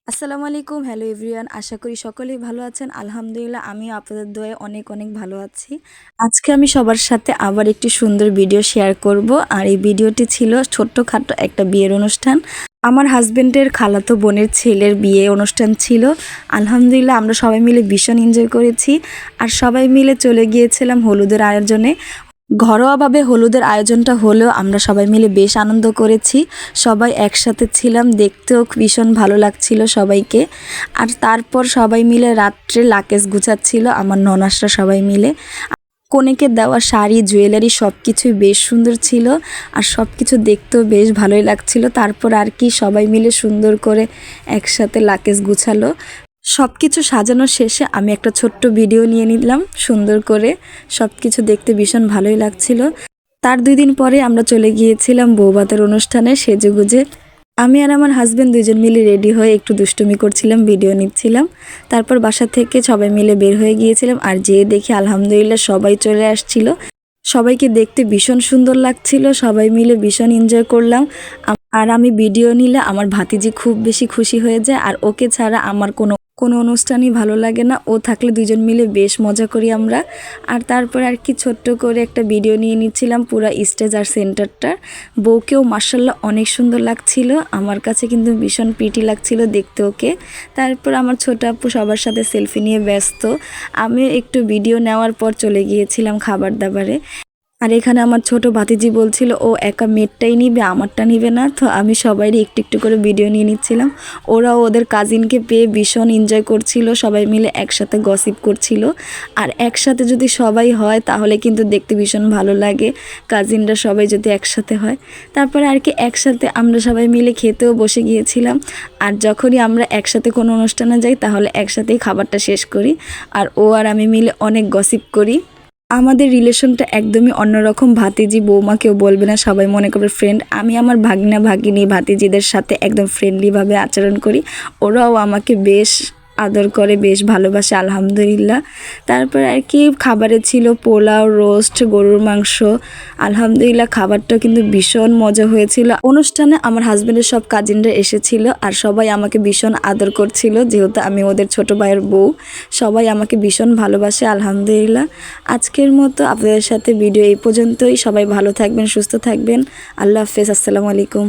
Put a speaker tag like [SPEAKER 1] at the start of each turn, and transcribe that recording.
[SPEAKER 1] আসসালামু আলাইকুম। Hello everyone, আশা করি সকলেই ভালো আছেন। আলহামদুলিল্লাহ আমিও আপনাদের দোয়ায় অনেক অনেক ভালো আছি। আজকে আমি সবার সাথে আবার একটি সুন্দর ভিডিও শেয়ার করব। আর এই ভিডিওটি ছিল ছোট্টখাট্টো একটা বিয়ের অনুষ্ঠান। আমার হাজবেন্ডের খালাতো বোনের ছেলের বিয়ে অনুষ্ঠান ছিল। আলহামদুলিল্লাহ আমরা সবাই মিলে ভীষণ এনজয় করেছি। আর সবাই মিলে চলে গিয়েছিলাম হলুদের আয়োজনে। ঘরোয়াভাবে হলুদের আয়োজনটা হলেও আমরা সবাই মিলে বেশ আনন্দ করেছি। সবাই একসাথে ছিলাম, দেখতেও ভীষণ ভালো লাগছিল সবাইকে। আর তারপর সবাই মিলে রাত্রে লাকেজ গুছাচ্ছিল আমার ননাসরা সবাই মিলে। কনেকে দেওয়া শাড়ি, জুয়েলারি সব কিছুই বেশ সুন্দর ছিল। আর সব কিছু দেখতেও বেশ ভালোই লাগছিল। তারপর আর কি সবাই মিলে সুন্দর করে একসাথে লাকেজ গুছালো। সব কিছু সাজানোর শেষে আমি একটা ছোট্ট ভিডিও নিয়ে নিলাম সুন্দর করে। সব কিছু দেখতে ভীষণ ভালোই লাগছিল। তার 2 দিন পরে আমরা চলে গিয়েছিলাম বৌভাতের অনুষ্ঠানে সেজেগুজে। আমি আর আমার হাজবেন্ড দুজন মিলে রেডি হয়ে একটু দুষ্টুমি করছিলাম, ভিডিও নিচ্ছিলাম। তারপর বাসা থেকে সবাই মিলে বের হয়ে গিয়েছিলাম। আর যেয়ে দেখি আলহামদুলিল্লাহ সবাই চলে আসছিল। সবাইকে দেখতে ভীষণ সুন্দর লাগছিল। সবাই মিলে ভীষণ এনজয় করলাম। আর আমি ভিডিও নিলে আমার ভাতিজি খুব বেশি খুশি হয়ে যায়। আর ওকে ছাড়া আমার কোনো অনুষ্ঠানই ভালো লাগে না। ও থাকলে দুজন মিলে বেশ মজা করি আমরা। আর তারপর আর কি ছোট্ট করে একটা ভিডিও নিয়ে নিচ্ছিলাম পুরো স্টেজ আর সেন্টারটা। বউকেও মার্শাল্লাহ অনেক সুন্দর লাগছিল। আমার কাছে কিন্তু ভীষণ প্রিটি লাগছিল দেখতে ওকে। তারপর আমার ছোট আপু সবার সাথে সেলফি নিয়ে ব্যস্ত। আমি একটু ভিডিও নেওয়ার পর চলে গিয়েছিলাম খাবার দাবারে। আর এখানে আমার ছোট ভাতিজি বলছিল ও একা মেয়েরটাই নিবে, আমারটা নিবে না। তো আমি সবাইরই একটু একটু করে ভিডিও নিয়ে নিচ্ছিলাম। ওরাও ওদের কাজিনকে পেয়ে ভীষণ এনজয় করছিল। সবাই মিলে একসাথে গসিপ করছিল। আর একসাথে যদি সবাই হয় তাহলে কিন্তু দেখতে ভীষণ ভালো লাগে, কাজিনরা সবাই যদি একসাথে হয়। তারপরে আর কি একসাথে আমরা সবাই মিলে খেতেও বসে গিয়েছিলাম। আর যখনই আমরা একসাথে কোনো অনুষ্ঠানে যাই তাহলে একসাথেই খাবারটা শেষ করি। আর ও আর আমি মিলে অনেক গসিপ করি। আমাদের রিলেশনটা একদমই অন্যরকম। ভাতিজি বৌমা কেউ বলবে না, সবাই মনে করবে ফ্রেন্ড। আমি আমার ভাগনা ভাগিনী ভাতিজিদের সাথে একদম ফ্রেন্ডলিভাবে আচরণ করি। ওরাও আমাকে বেশ আদর করে, বেশ ভালোবাসে আলহামদুলিল্লাহ। তারপর আর কি খাবারে ছিল পোলাও, রোস্ট, গরুর মাংস। আলহামদুলিল্লাহ খাবারটা কিন্তু ভীষণ মজা হয়েছিল। অনুষ্ঠানে আমার হাজবেন্ডের সব কাজিনরা এসেছিল। আর সবাই আমাকে ভীষণ আদর করছিল, যেহেতু আমি ওদের ছোট ভাইয়ের বউ। সবাই আমাকে ভীষণ ভালোবাসে আলহামদুলিল্লাহ। আজকের মতো আপনাদের সাথে ভিডিও এই পর্যন্তই। সবাই ভালো থাকবেন, সুস্থ থাকবেন। আল্লাহ হাফেজ, আসসালামু আলাইকুম।